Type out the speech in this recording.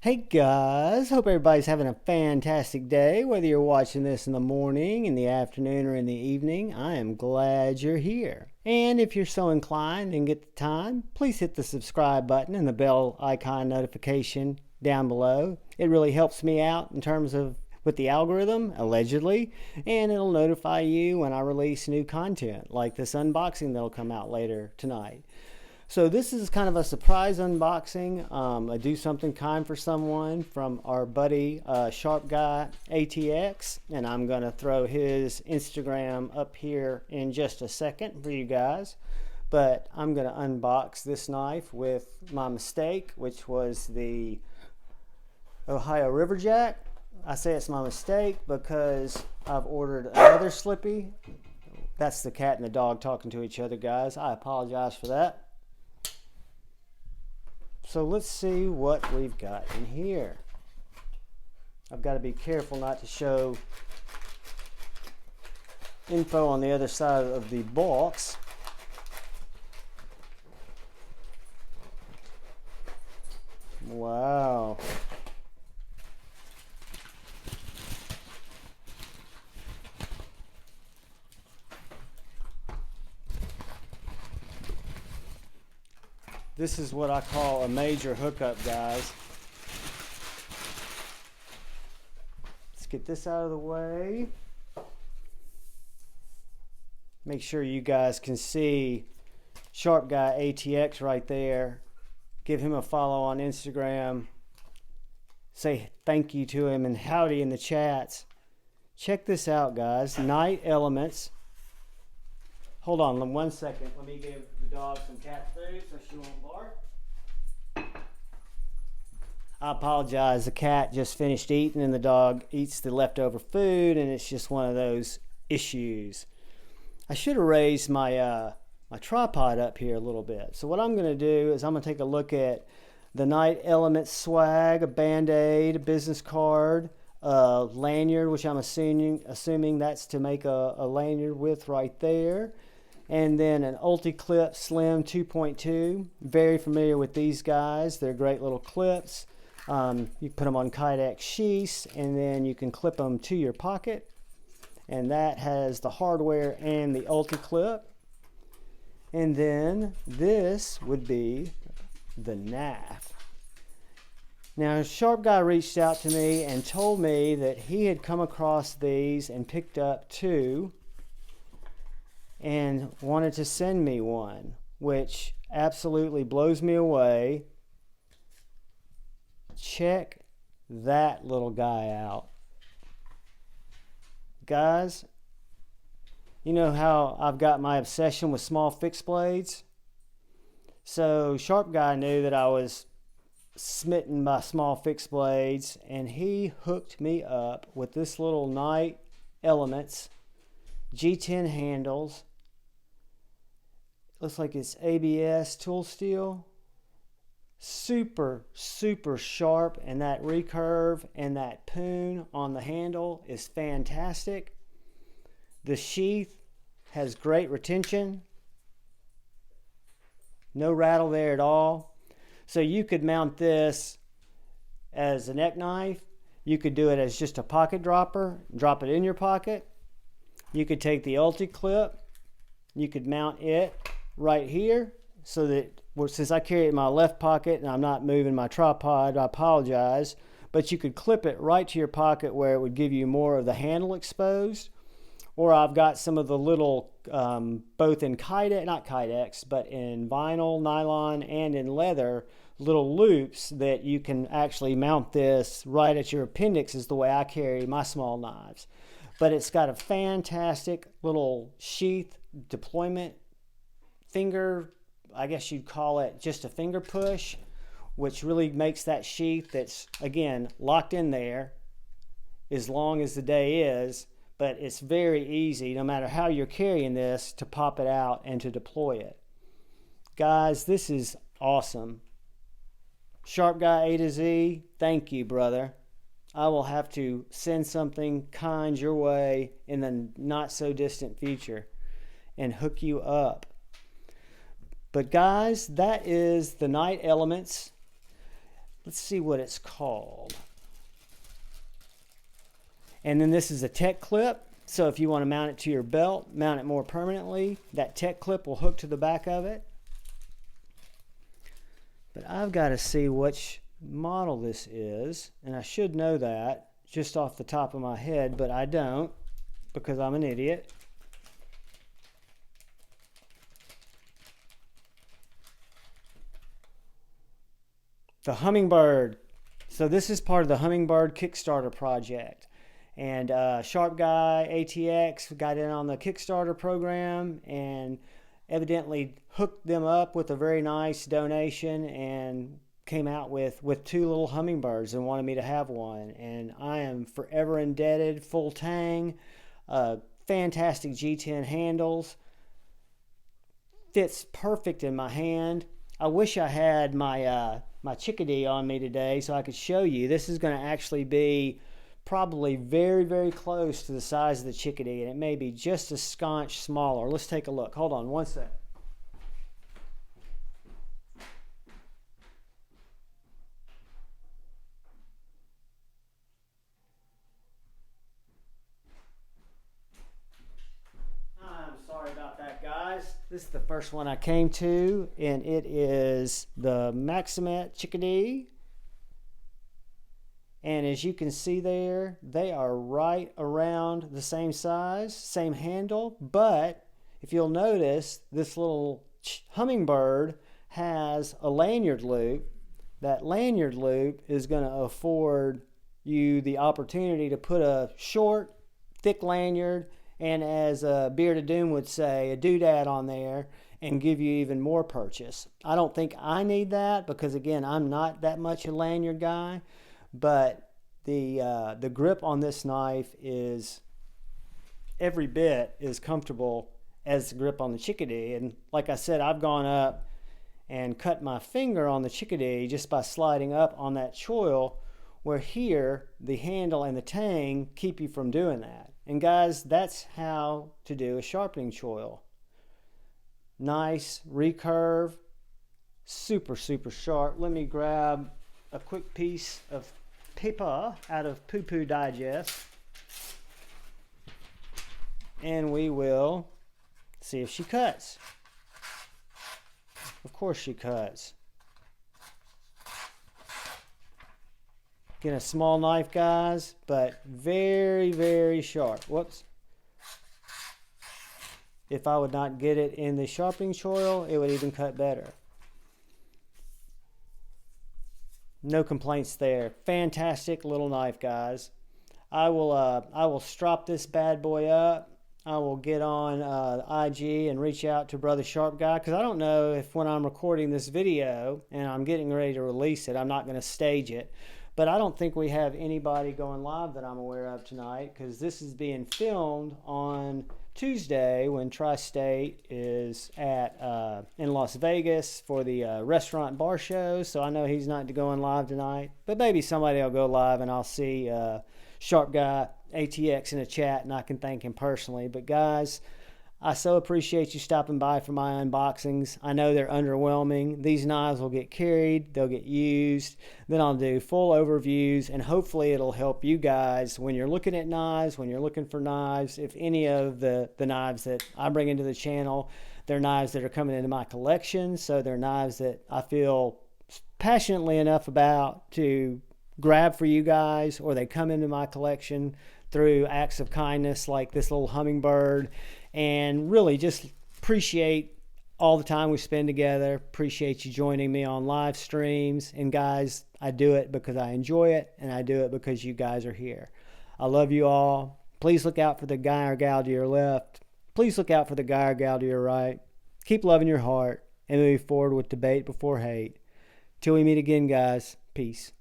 Hey guys, hope everybody's having a fantastic day. Whether you're watching this in the morning, in the afternoon, or in the evening, I am glad you're here. And if you're so inclined and get the time, please hit the subscribe button and the bell icon notification down below. It really helps me out in terms of with the algorithm, allegedly, and it'll notify you when I release new content, like this unboxing that'll come out later tonight. So this is kind of a surprise unboxing. I do something kind for someone from our buddy Sharp Guy ATX, and I'm going to throw his Instagram up here in just a second for you guys. But I'm going to unbox this knife with my mistake, which was the Ohio Riverjack. I say it's my mistake because I've ordered another Slippy. That's the cat and the dog talking to each other, guys. I apologize for that. So let's see what we've got in here. I've got to be careful not to show info on the other side of the box. Wow. This is what I call a major hookup, guys. Let's get this out of the way. Make sure you guys can see Sharp Guy ATX right there. Give him a follow on Instagram. Say thank you to him and howdy in the chats. Check this out, guys. Night Elements. Hold on 1 second. Let me give the dog some cat food so she won't bark. I apologize. The cat just finished eating and the dog eats the leftover food, and it's just one of those issues. I should have raised my my tripod up here a little bit. So what I'm going to do is I'm going to take a look at the Night Elements swag, a Band-Aid, a business card, a lanyard, which I'm assuming that's to make a lanyard with right there. And then an Ulti-Clip Slim 2.2. Very familiar with these guys. They're great little clips. You put them on Kydex sheaths, and then you can clip them to your pocket. And that has the hardware and the Ulti-Clip. And then this would be the knife. Now, Sharp Guy reached out to me and told me that he had come across these and picked up two and wanted to send me one, which absolutely blows me away. Check that little guy out. Guys, you know how I've got my obsession with small fixed blades? So Sharp Guy knew that I was smitten by small fixed blades, and he hooked me up with this little Night Elements G10 handles. Looks like it's ABS tool steel. Super sharp, and that recurve and that poon on the handle is fantastic. The sheath has great retention. No rattle there at all. So you could mount this as a neck knife. You could do it as just a pocket dropper, drop it in your pocket. You could take the Ulti-Clip, you could mount it right here so that, well, since I carry it in my left pocket and I'm not moving my tripod, I apologize, but you could clip it right to your pocket where it would give you more of the handle exposed. Or I've got some of the little, both in Kydex, not Kydex, but in vinyl, nylon, and in leather, little loops that you can actually mount this right at your appendix, is the way I carry my small knives. But it's got a fantastic little sheath deployment finger, I guess you'd call it just a finger push, which really makes that sheath that's, again, locked in there as long as the day is. But it's very easy, no matter how you're carrying this, to pop it out and to deploy it. Guys, this is awesome. Sharp Guy A to Z, thank you, brother. I will have to send something kind your way in the not so distant future and hook you up. But guys, that is the Night Elements let's see what it's called. And then this is a tech clip. So if you want to mount it to your belt, mount it more permanently, that tech clip will hook to the back of it. But I've got to see which model this is, and I should know that just off the top of my head, but I don't because I'm an idiot. The Humminbird. So this is part of the Humminbird Kickstarter project. And Sharp Guy ATX got in on the Kickstarter program and evidently hooked them up with a very nice donation and came out with 2 little Humminbirds and wanted me to have one. And I am forever indebted. Full tang, fantastic G10 handles, fits perfect in my hand. I wish I had my my Chickadee on me today so I could show you. This is going to actually be probably very, very close to the size of the Chickadee, and it may be just a scotch smaller. Let's take a look. Hold on one sec. I'm sorry about that, guys. This is the first one I came to, and it is the Maximet Chickadee. And as you can see there, they are right around the same size, same handle. But if you'll notice, this little Humminbird has a lanyard loop. That lanyard loop is going to afford you the opportunity to put a short, thick lanyard, and as Bearded Doom would say, a doodad on there, and give you even more purchase. I don't think I need that because, again, I'm not that much a lanyard guy. But the grip on this knife is every bit as comfortable as the grip on the Chickadee. And like I said, I've gone up and cut my finger on the Chickadee just by sliding up on that choil, where here the handle and the tang keep you from doing that. And guys, that's how to do a sharpening choil. Nice recurve, super, super sharp. Let me grab a quick piece of paper out of Poo Poo Digest, and we will see if she cuts. Of course she cuts. Get a small knife, guys, but very, very sharp. Whoops. If I would not get it in the sharpening choil, it would even cut better. No complaints there. Fantastic little knife, guys. I will strop this bad boy up. I will get on IG and reach out to Brother Sharp Guy, because I don't know if when I'm recording this video and I'm getting ready to release it, I'm not going to stage it. But I don't think we have anybody going live that I'm aware of tonight, because this is being filmed on Tuesday when Tri-State is at in Las Vegas for the restaurant bar show. So I know he's not going live tonight, but maybe somebody will go live and I'll see Sharp Guy ATX in a chat and I can thank him personally. But guys, I so appreciate you stopping by for my unboxings. I know they're underwhelming. These knives will get carried, they'll get used, then I'll do full overviews, and hopefully it'll help you guys when you're looking at knives, when you're looking for knives. If any of the knives that I bring into the channel, they're knives that are coming into my collection, so they're knives that I feel passionately enough about to grab for you guys, or they come into my collection through acts of kindness like this little Humminbird. And really just appreciate all the time we spend together. Appreciate you joining me on live streams. And guys, I do it because I enjoy it, and I do it because you guys are here. I love you all. Please look out for the guy or gal to your left. Please look out for the guy or gal to your right. Keep loving your heart and move forward with debate before hate. Till we meet again, guys. Peace.